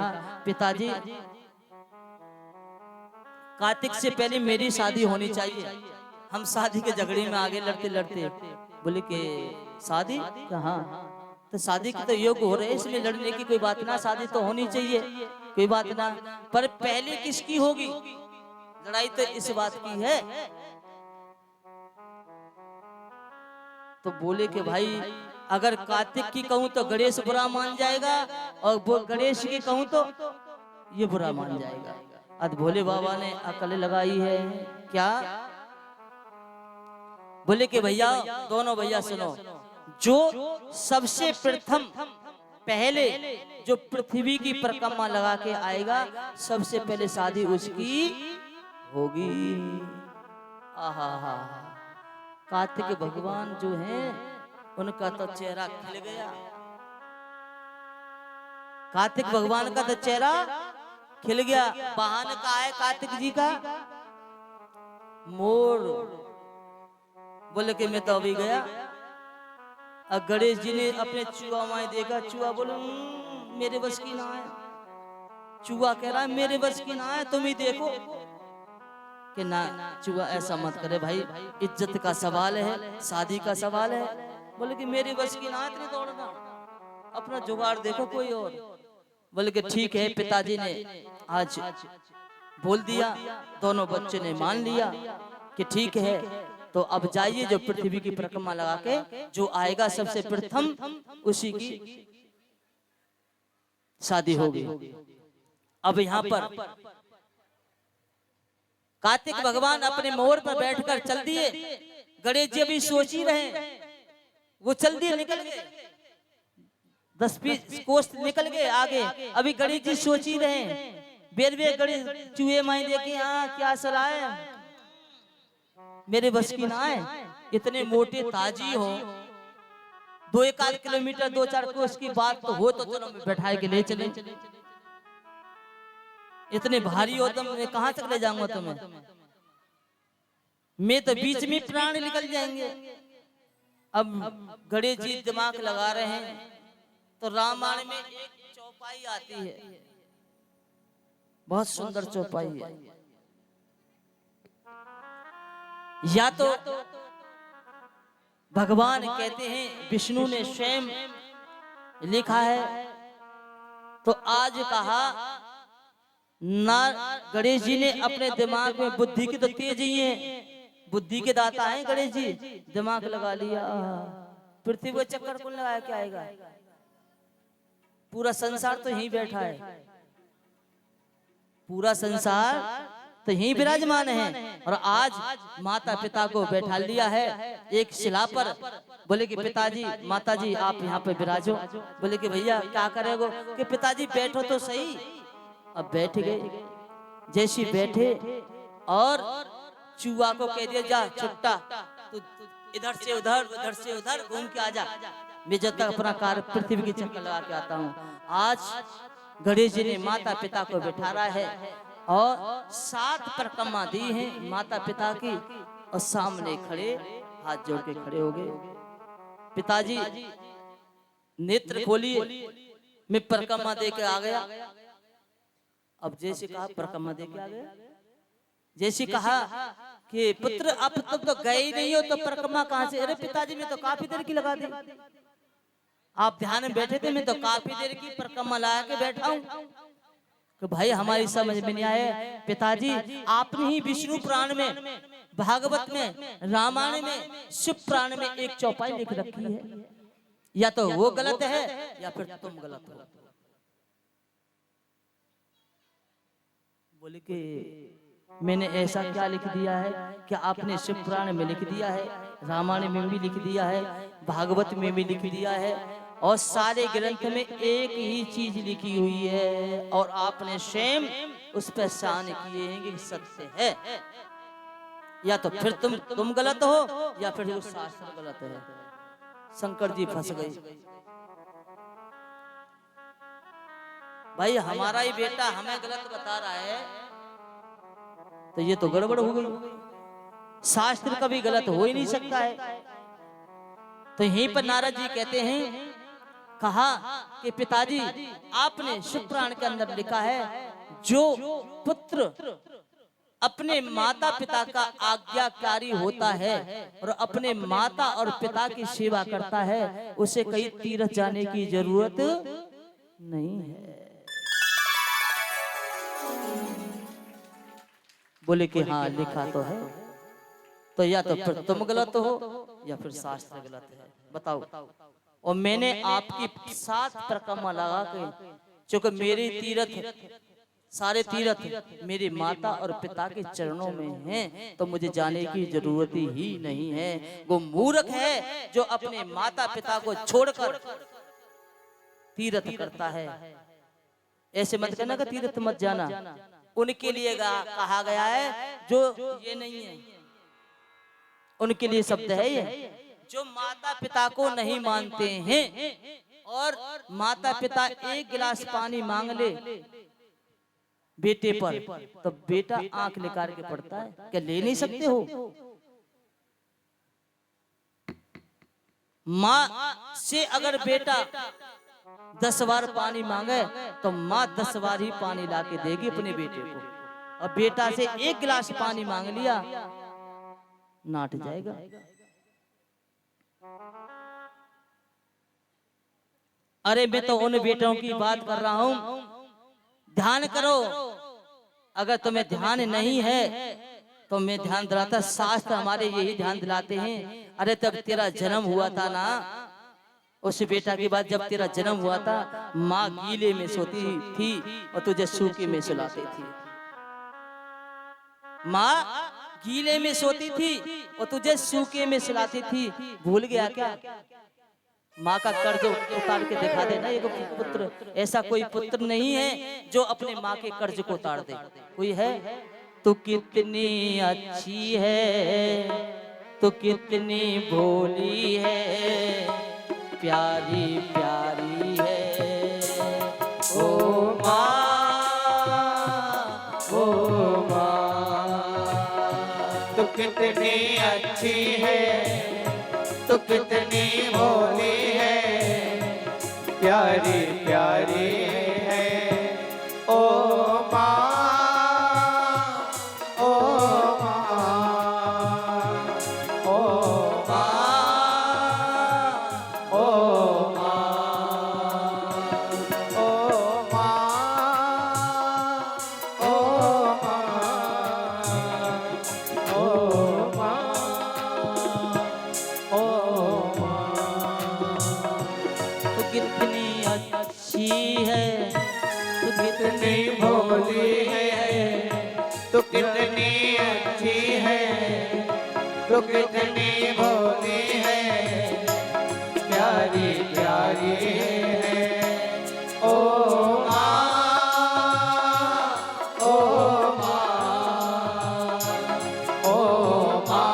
कहा पिताजी कार्तिक से पहले मेरी शादी होनी चाहिए। हम शादी के झगड़े में आगे लड़ते लड़ते बोले कि शादी कहाँ, तो शादी के तो योग हो रहे हैं, इसमें लड़ने की कोई बात ना, शादी तो होनी चाहिए, कोई बात ना, पर पहले किसकी होगी, लड़ाई तो इस बात की है। तो बोले कि भाई अगर कार्तिक की कहूं तो गणेश बुरा मान जाएगा, और वो गणेश की कहूं तो ये बुरा मान जाएगा। अब भोले बाबा ने अकल लगाई है क्या, बोले कि भैया दोनों भैया सुनो, जो सबसे प्रथम पहले जो पृथ्वी की परिक्रमा लगा के आएगा सबसे पहले शादी उसकी होगी। आहा हा, कार्तिक भगवान जो हैं उनका तो चेहरा खिल गया, कार्तिक भगवान का तो चेहरा खिल गया। वाहन का है कार्तिक जी का मोर, बोले कि मैं तो अभी गया। अब गणेश जी ने अपने चूहा माए देखा, चूहा बोले मेरे बस की ना है, चूहा कह रहा है मेरे बस की ना है, तुम ही देखो कि ना। चूहा ऐसा मत करे भाई, इज्जत का सवाल है, शादी का सवाल है। बोले कि मेरी बस की ना है इतनी दौड़ना, अपना जुगाड़ देखो कोई और। बोले कि ठीक है, पिताजी ने आज बोल दिया, दोनों बच्चे ने मान लिया कि ठीक है, तो अब जाइए जो पृथ्वी की परिक्रमा लगा के जो आएगा सबसे प्रथम उसी की शादी होगी। अब यहाँ पर कार्तिक भगवान अपने मोर पर बैठकर चल दिए, गणेश जी अभी सोच ही रहे, वो चल दिए, निकल गए 10-20 कोस निकल गए आगे। अभी गणेश जी सोच ही रहे, बेरवे गणेश चूहे माई देखे, हाँ क्या सलाह है, मेरे बस की ना है, इतने मोटे ताजी हो, 2-1 किलोमीटर 2-4 कोस की बात तो हो तो चलो बैठाए के ले चले, इतने भारी हो तुम, मैं कहां तक ले जाऊंगा तुम्हें, मैं तो बीच में प्राण निकल जाएंगे। अब गणेश जी दिमाग लगा रहे हैं, तो रामायण में एक चौपाई आती है, बहुत सुंदर चौपाई है। या तो भगवान कहते हैं विष्णु ने स्वयं लिखा है, तो आज कहा ना गणेश जी ने अपने दिमाग में, बुद्धि की तो तेज ही है, बुद्धि के दाता हैं गणेश जी, दिमाग लगा लिया, पृथ्वी को चक्कर कौन लगाया क्या आएगा, पूरा संसार तो यहीं बैठा है, पूरा संसार तो यहीं विराजमान है, और आज माता पिता को बैठा लिया है एक शिला पर। बोले कि पिताजी माताजी आप यहाँ पे विराजो। बोले कि भैया क्या करेगो, कि पिताजी बैठो तो सही। अब बैठ गए, जैसे बैठे और चूहा को कह दिया जा छुट्टा, तो इधर से उधर उधर से उधर घूम के आजा, मैं जब तक अपना कार्य पृथ्वी की चक्कर लगा के आता हूँ। आज गणेश जी ने माता पिता को बैठा रहा है और 7 परिक्रमा दी हैं माता पिता की, और सामने खड़े हाथ जोड़ के खड़े हो गए, पिताजी नेत्र खोलिए, मैं परिक्रमा दे के आ गया। अब जैसे कहा परिक्रमा दे के आ गया, जैसे कहा कि पुत्र अब तुम तो गए ही नहीं हो तो परिक्रमा कहां से, अरे पिताजी मैं तो काफी देर की लगा दी, आप ध्यान में बैठे थे, मैं तो काफी देर की परिक्रमा लगा के बैठा हूं। तो भाई हमारी समझ में नहीं आया, पिताजी आपने ही विष्णु पुराण में, भागवत में, रामायण में, शिव पुराण में एक चौपाई लिख रखी है, या तो वो गलत है या फिर तुम गलत हो। बोले कि मैंने ऐसा क्या लिख दिया है कि आपने शिव पुराण में लिख दिया है, रामायण में भी लिख दिया है, भागवत में भी लिख दिया है, और सारे ग्रंथ में एक ही चीज लिखी हुई है, और आपने स्वयं उस पर शान किए हैं कि सत्य है। या तो फिर तुम गलत हो या फिर वो शास्त्र गलत है। शंकर जी फंस गए, भाई हमारा ही बेटा हमें गलत बता रहा है, तो ये तो गड़बड़ हो गई, शास्त्र कभी गलत हो ही नहीं सकता है। तो यहीं पर नारद जी कहते हैं कहा कि पिताजी आपने शिव पुराण के अंदर लिखा है जो पुत्र अपने माता पिता का आज्ञाकारी होता है और अपने माता और पिता की सेवा करता है उसे कहीं तीर्थ जाने की जरूरत नहीं है। बोले कि हाँ लिखा तो है, तो या तो फिर तुम गलत हो या फिर शास्त्र गलत है, बताओ। और मैंने आपकी 7 परिक्रमा लगा के, क्योंकि मेरे तीर्थ सारे तीर्थ मेरी माता और पिता के चरणों में हैं, तो मुझे जाने की जरूरत ही नहीं है। वो मूर्ख है जो अपने माता पिता को छोड़कर तीर्थ करता है। ऐसे मत करना कि तीर्थ मत जाना, उनके लिए कहा गया है जो ये नहीं है, उनके लिए शब्द है ये, जो माता पिता को नहीं मानते हैं और माता पिता एक गिलास पानी मांग ले बेटे पर तो बेटा आंख निकाल के पड़ता है, क्या ले नहीं सकते हो? माँ से अगर बेटा 10 बार पानी मांगे तो माँ 10 बार ही पानी ला के देगी अपने बेटे को, और बेटा से 1 गिलास पानी मांग लिया नाट जाएगा। अरे मैं तो उन बेटों की बात कर रहा हूं, ध्यान करो। अगर तुम्हें ध्यान नहीं है तो मैं ध्यान दिलाता, शास्त्र हमारे यही ध्यान दिलाते हैं। अरे तब तेरा जन्म हुआ था ना, उस बेटा की बात, जब तेरा जन्म हुआ था माँ गीले में सोती थी और तुझे सूखे में सुलाती थी। माँ गीले में सोती थी और तुझे सूखे में सुलाती थी, भूल गया क्या? माँ का कर्ज उतार के दिखा देना एक पुत्र। ऐसा कोई पुत्र नहीं है जो अपने माँ के कर्ज को उतार दे, कोई है? तू कितनी अच्छी है, तू कितनी भोली है, प्यारी प्यारी है ओ माँ, ओ माँ। तू कितनी अच्छी है, तू कितनी भोली है, प्यारी प्यारी है ओ माँ, ओ माँ, ओ माँ, ओ माँ, ओ माँ, ओ माँ, ओ माँ। तू कितनी अच्छी है, तू कितनी भोली है, तू कितनी अच्छी है, तू कितनी भोली है, प्यारी प्यारी है ओ माँ, ओ माँ, ओ माँ,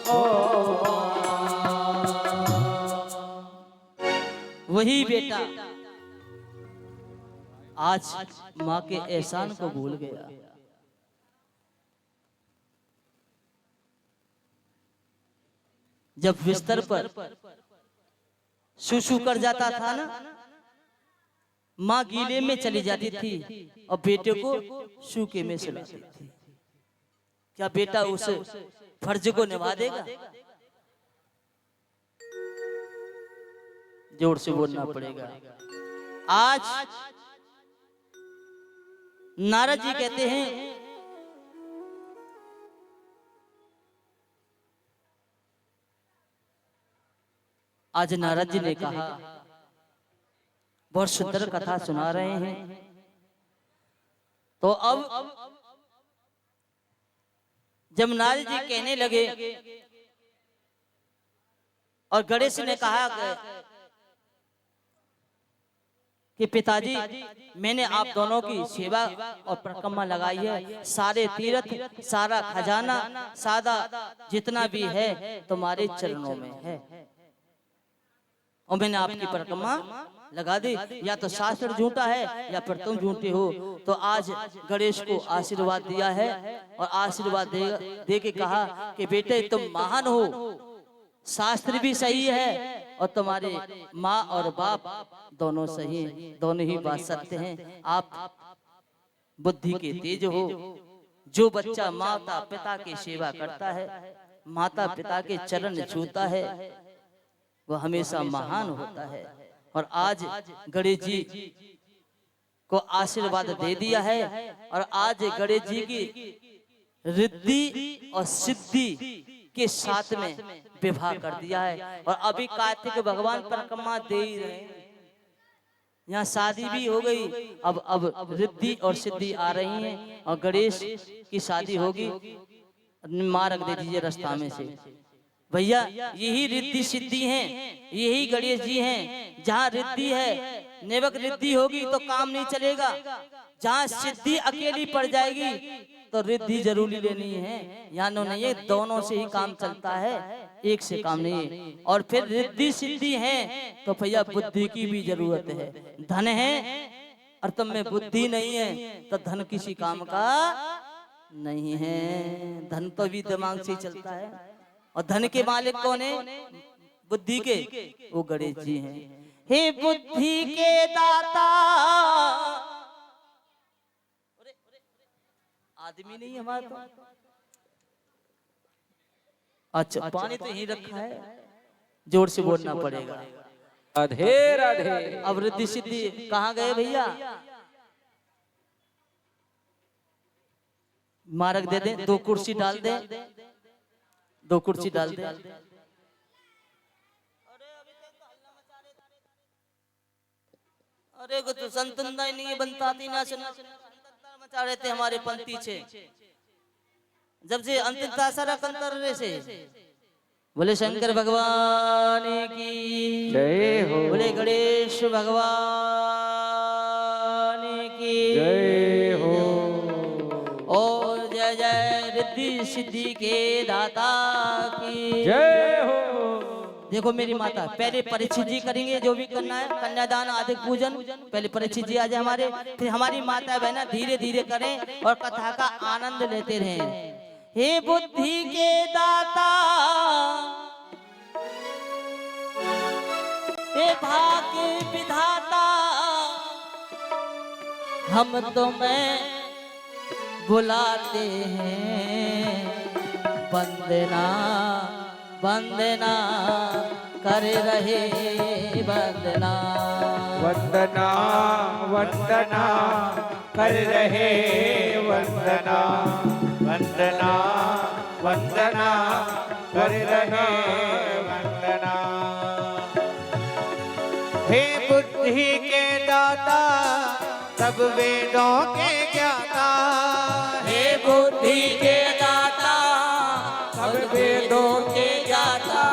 ओ माँ। वही बेटा आज माँ के एहसान को भूल गया। जब बिस्तर पर सुसु कर जाता था ना, माँ गीले में चली जाती थी और बेटे को सूखे में सुलाती थी। क्या बेटा उस फर्ज को निभा देगा? जोर से बोलना पड़ेगा। आज नारद जी कहते हैं आज नारद जी ने कहा, बहुत सुंदर कथा सुना रहे हैं, तो अब जब नारद जी कहने लगे और गणेश ने कहा कि पिताजी मैंने आप दोनों की सेवा और परिक्रमा लगाई है, सारे तीर्थ सारा खजाना सादा जितना भी है तुम्हारे चरणों में है, और मैंने आपकी परिक्रमा लगा दी। या तो शास्त्र झूठा है या फिर तुम झूठे हो। तो आज गणेश को आशीर्वाद दिया है और आशीर्वाद दे के कहा कि बेटे तुम महान हो, शास्त्र भी सही है और तुम्हारे माँ और बाप दोनों सही हैं, दोनों ही बात सत्य हैं। आप बुद्धि के तेज हो। जो बच्चा माता पिता की सेवा करता है, माता पिता के चरण छूता है, वो हमेशा महान होता है। और आज गणेश जी को आशीर्वाद दे दिया है और आज गणेश जी की रिद्धि और सिद्धि के साथ में विवाह कर दिया है। और अभी कार्तिक भगवान परिक्रमा दे ही रहे हैं, यहाँ शादी भी हो गई, अब रिद्धि और सिद्धि आ रही हैं और गणेश की शादी होगी। माँ रख दे दीजिए रास्ता में से भैया। यही रिद्धि सिद्धि हैं, यही गणेश जी हैं। जहाँ रिद्धि है, नेवक रिद्धि होगी तो काम नहीं चलेगा। जहाँ सिद्धि अकेली पड़ जाएगी तो रिद्धि जरूरी लेनी है। यहाँ नहीं है, दोनों से ही काम चलता है, एक से काम नहीं है। और फिर रिद्धि सिद्धि है तो भैया बुद्धि की भी जरूरत है। धन है और तुम में बुद्धि नहीं है तो धन किसी काम का नहीं है। धन तो भी दिमाग से चलता है और धन के मालिक कौन है? बुद्धि के, वो गणेश जी हैं। हे बुद्धि के दाता, आदमी नहीं हमारा तो। अच्छा पानी तो यही रखा है, जोर से बोलना पड़ेगा। राधे राधे। अब रिद्धि सिद्धि कहाँ गए भैया? मारक दे दे, 2 कुर्सी डाल दे, 2 कुर्सी डाल दे। अरे तो संतन ही नहीं बनता थी ना, मचा रहे थे हमारे पंथी छे। जब से अंतिम तासरा कंतर से बोले शंकर भगवान की जय हो। बोले गणेश भगवान की जय हो। और जय जय रिद्धि सिद्धि के दाता की जय हो। देखो मेरी माता, पहले परीक्षित जी करेंगे जो भी करना है, कन्यादान आदि पूजन। पहले परीक्षित जी आ जाए हमारे, फिर हमारी माता बहना धीरे धीरे करें और कथा का आनंद लेते रहें। हे बुद्धि के दाता, हे भाग्य विधाता, हम तुम्हें बुलाते हैं, वंदना वंदना कर रहे वंदना। वंदना वंदना कर रहे वंदना। वंदना वंदना कर रहे वंदना। हे बुद्धि के दाता, सब वेदों के ज्ञाता। हे बुद्धि के दाता, सब वेदों के ज्ञाता।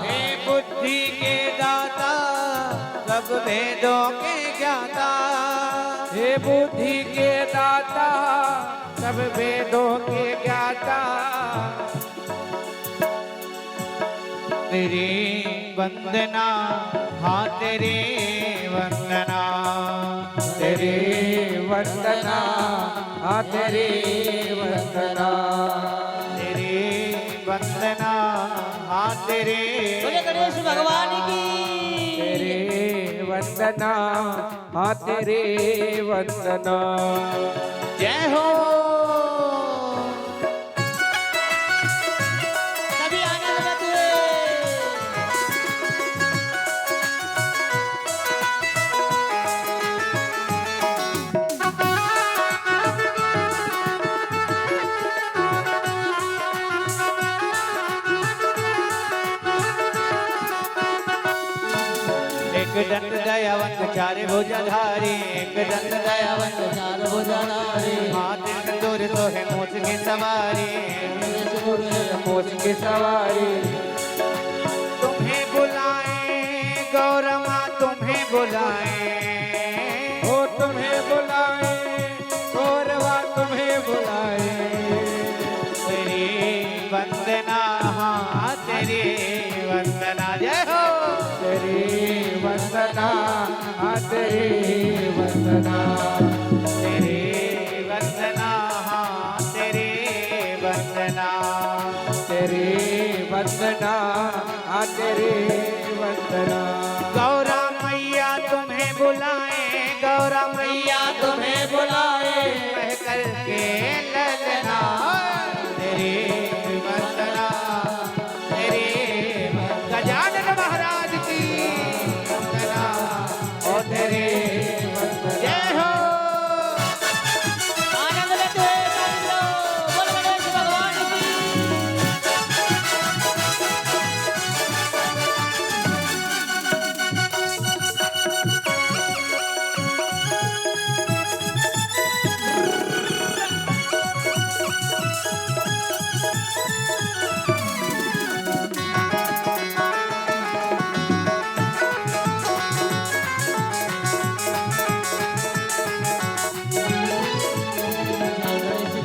हे बुद्धि के दाता, सब वेदों के ज्ञाता। हे बुद्धि के दाता, सब वेदों के ज्ञाता। तेरी वंदना, हाँ तेरी वंदना। तेरी वंदना, हाँ तेरी वंदना। तेरी वंदना, हाँ तेरी बोले गणेश भगवान की तेरे वंदना, हाँ तेरे वंदना। जय हो। सभी आनंद लेते हुए। एक दंत दयावंत चार भुजाधारी। एक दंत दयावंत चार भुजाधारी। हाथ सिंदूर सोहे मूछ की सवारी। मूछ की सवारी। तुम्हें बुलाए गौर माँ, तुम्हें बुलाए। ओ तुम्हें बुलाए गौर माँ, तुम्हें बुलाए। तेरी वंदना, हाँ तेरी वंदना। जय हो। तेरी वंदना, हाँ तेरी वंदना। तेरी वंदना, हाँ तेरी वंदना। तेरी वंदना, हाँ तेरी वंदना। मैया तुम्हें बुलाए कह करके ललना तेरी वंदना तेरी गजानन महाराज की वंदना ओ तेरी जय हो। आनंद लेते हैं बोल गणेश भगवान की।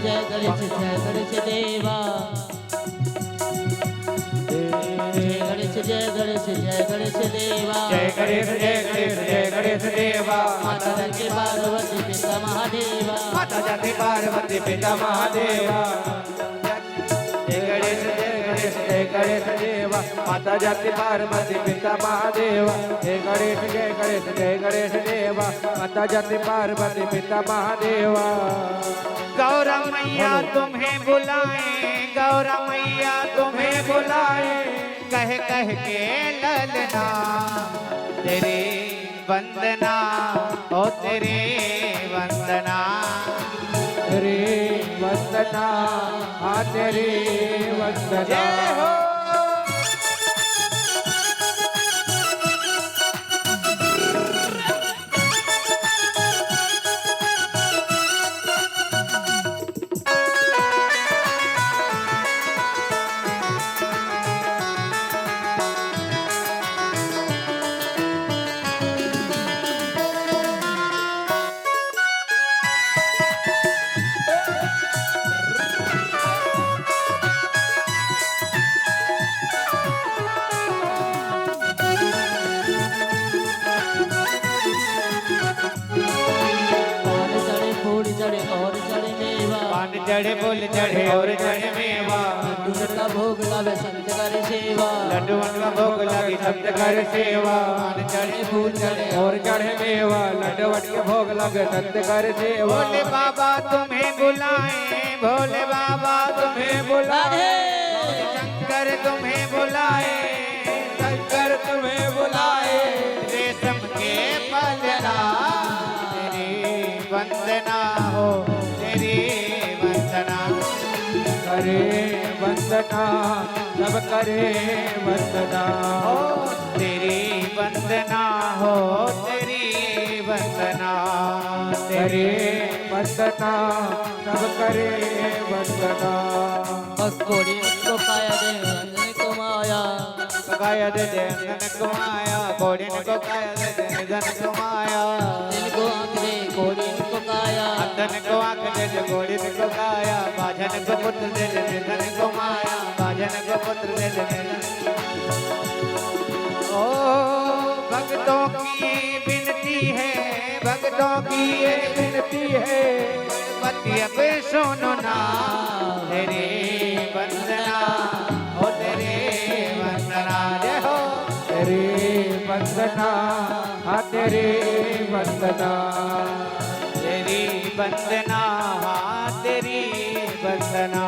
जय गणेश देवा जय गणेश देवा जय गणेश जय गणेश जय गणेश देवा माता जाति पार्वती पिता महादेवा माता जाति पार्वती पिता महादेवा जय गणेश जय गणेश जय गणेश देवा माता जाति पार्वती पिता महादेवा जय गणेश जय गणेश जय गणेश देवा माता जाति पार्वती पिता महादेवा। गौरा मैया तुम्हें बुलाए गौरा मैया तुम्हें बुलाए कह कह के ललना तेरी वंदना ओ तेरी वंदना तेरी वंदना हाँ तेरी वंदना जय हो। पान चढ़े फूल चढ़े और चढ़े मेवा लड्डू का भोग लावे संत करे सेवा लड्डू का भोग लगी संत कर सेवा पान चढ़े फूल चढ़े और चढ़े मेवा लड्डू के भोग लगे संत कर सेवा। भोले बाबा तुम्हें बुलाए भोले बाबा तुम्हें बुलाए शंकर तुम्हें बुलाए शंकर तुम्हें बुलाए रेशम के पलना तेरी वंदना हो तेरी वंदना करे वंदना सब करे वंदना हो तेरी वंदना हो तेरी वंदना तेरी वंदना सब करे वंदना। बस कोड़ी को पाया दे अंजन को माया काया दे अंजन को माया कोड़ी को काया दे अंजन को माया इनको आंख दे कोड़ी को काया अंजन को आंख दे कोड़ी को काया बाजन को पुत्र दे अंजन को माया बाजन को पुत्र दे ओ भक्तों की विनती है भक्तों की ये विनती है पति अब सुनो ना तेरी वंदना ओ तेरी वंदना जय हो तेरी वंदना हाँ तेरी वंदना तेरी वंदना हाँ तेरी वंदना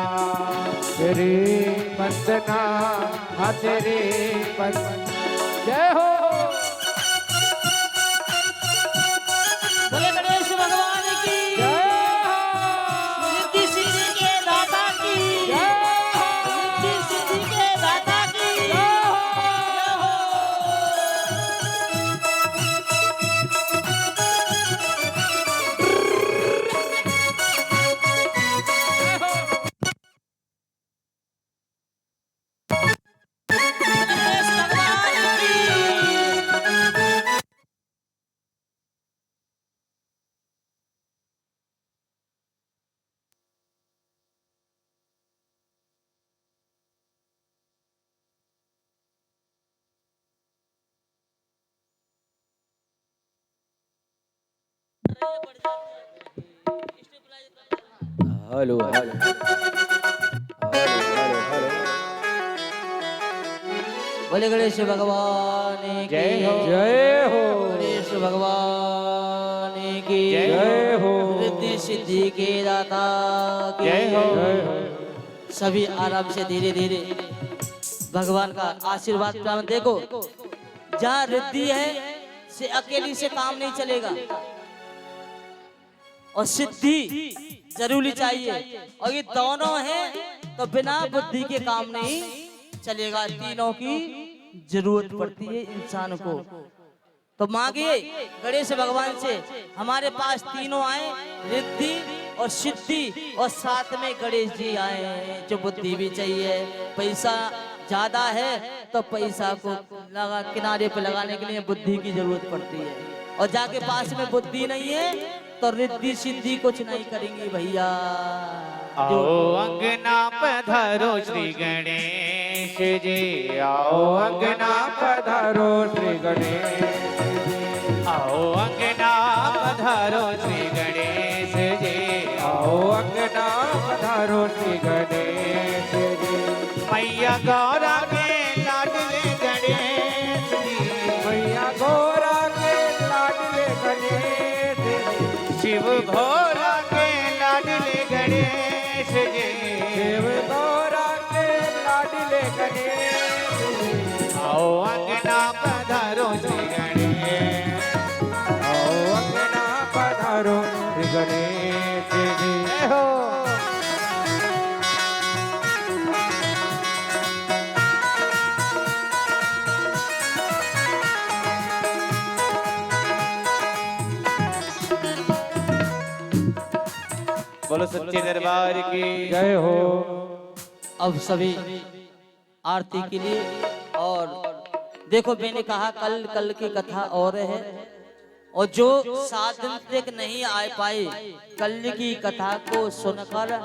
तेरी वंदना हाँ तेरी वंदना जय हो। बोले गणेश भगवान की रिद्धि सिद्धि के दाता की रिद्धि सिद्धि के दाता की गणेश भगवान की हेलो हेलो हेलो बोले गणेश भगवान की जय हो जय हो गणेश भगवान की जय हो। रिद्धि सिद्धि के दाता की जय हो। सभी आराम से धीरे धीरे भगवान का आशीर्वाद प्राप्त। देखो जहाँ रिद्धि है से अकेली से काम नहीं चलेगा और सिद्धि जरूरी चाहिए, और ये दोनों हैं तो बिना बुद्धि के काम नहीं चलेगा। तीनों की जरूरत पड़ती है इंसान को। तो मांगिए गणेश भगवान से हमारे पास तीनों आए, रिद्धि और सिद्धि, और साथ में गणेश जी आए जो बुद्धि भी चाहिए। पैसा ज्यादा है तो पैसा को लगा किनारे पे लगाने के लिए बुद्धि की जरूरत पड़ती है, और जाके पास में बुद्धि नहीं है तो रिद्धि सिद्धि कुछ नहीं करेंगी भैया। आओ अंगना पधारो श्री गणेश जी, आओ अंगना पधारो श्री गणेश। आओ अंगना पधारो श्री गणेश जी, आओ अंगना पधारो श्री गणेश जी। मैया गौरा के लाडले गणेश जी, मैया गौरा के लाडले गणेश जी। शिव भोला के लाडले गणेश जी, शिव गौरा के लाडले गणेश जी। आओ अंगना पधारो श्री गणेश, आओ अंगना पधारो श्री गणेश जी। जय हो। बोलो सच्चे दरबार की जय हो। अब सभी आरती के लिए, और देखो मैंने कहा कल की कथा और है, और जो 7 दिन तक नहीं आ पाए कल की कथा को सुनकर